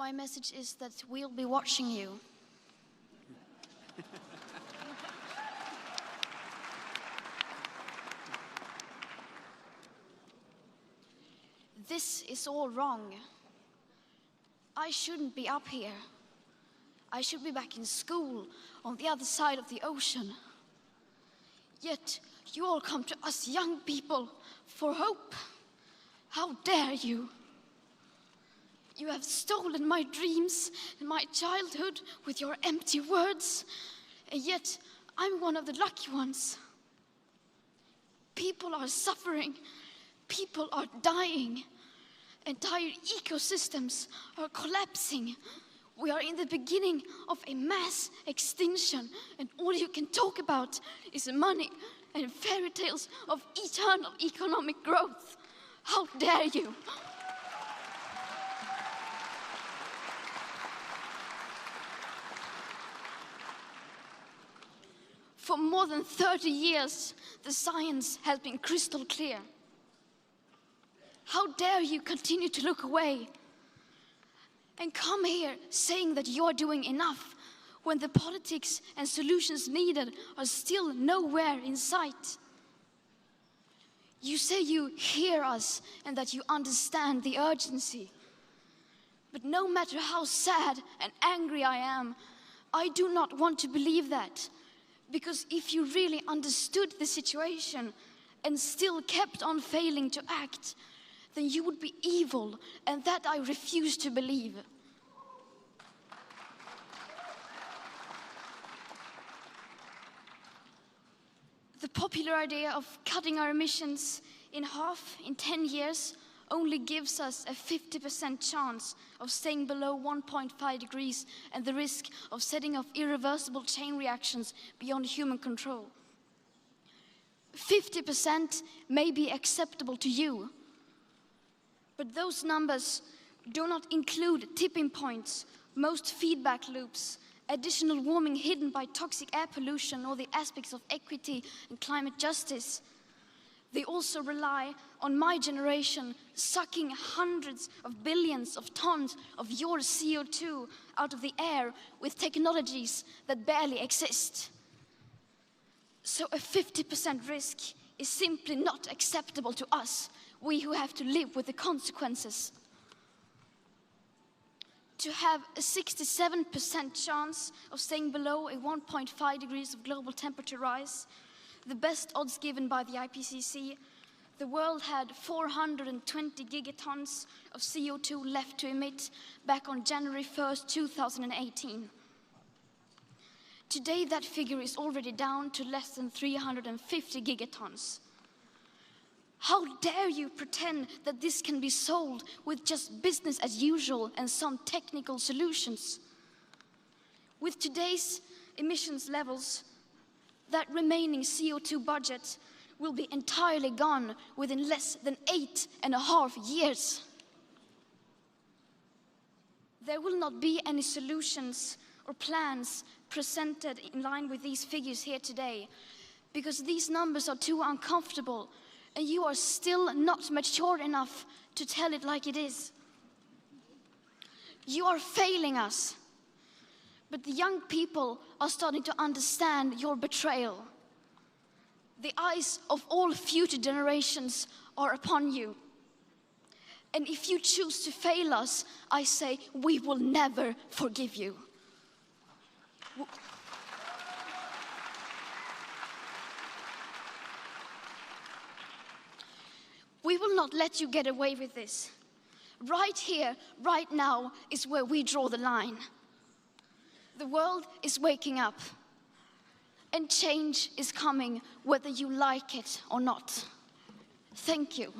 My message is that we'll be watching you. This is all wrong. I shouldn't be up here. I should be back in school on the other side of the ocean. Yet you all come to us young people for hope. How dare you? You have stolen my dreams and my childhood with your empty words, and yet I'm one of the lucky ones. People are suffering. People are dying. Entire ecosystems are collapsing. We are in the beginning of a mass extinction, and all you can talk about is money and fairy tales of eternal economic growth. How dare you? For more than 30 years, the science has been crystal clear. How dare you continue to look away and come here saying that you're doing enough when the politics and solutions needed are still nowhere in sight? You say you hear us and that you understand the urgency. But no matter how sad and angry I am, I do not want to believe that. Because if you really understood the situation and still kept on failing to act, then you would be evil, and that I refuse to believe. The popular idea of cutting our emissions in half in 10 years only gives us a 50% chance of staying below 1.5 degrees and the risk of setting off irreversible chain reactions beyond human control. 50% may be acceptable to you, but those numbers do not include tipping points, most feedback loops, additional warming hidden by toxic air pollution, or the aspects of equity and climate justice. They also rely on my generation sucking hundreds of billions of tons of your CO2 out of the air with technologies that barely exist. So a 50% risk is simply not acceptable to us, we who have to live with the consequences. To have a 67% chance of staying below a 1.5 degrees of global temperature rise, the best odds given by the IPCC, the world had 420 gigatons of CO2 left to emit back on January 1st, 2018. Today, that figure is already down to less than 350 gigatons. How dare you pretend that this can be solved with just business as usual and some technical solutions? With today's emissions levels, that remaining CO2 budget will be entirely gone within less than 8.5 years. There will not be any solutions or plans presented in line with these figures here today, because these numbers are too uncomfortable and you are still not mature enough to tell it like it is. You are failing us, but the young people are starting to understand your betrayal. The eyes of all future generations are upon you. And if you choose to fail us, I say we will never forgive you. We will not let you get away with this. Right here, right now, is where we draw the line. The world is waking up, and change is coming whether you like it or not. Thank you.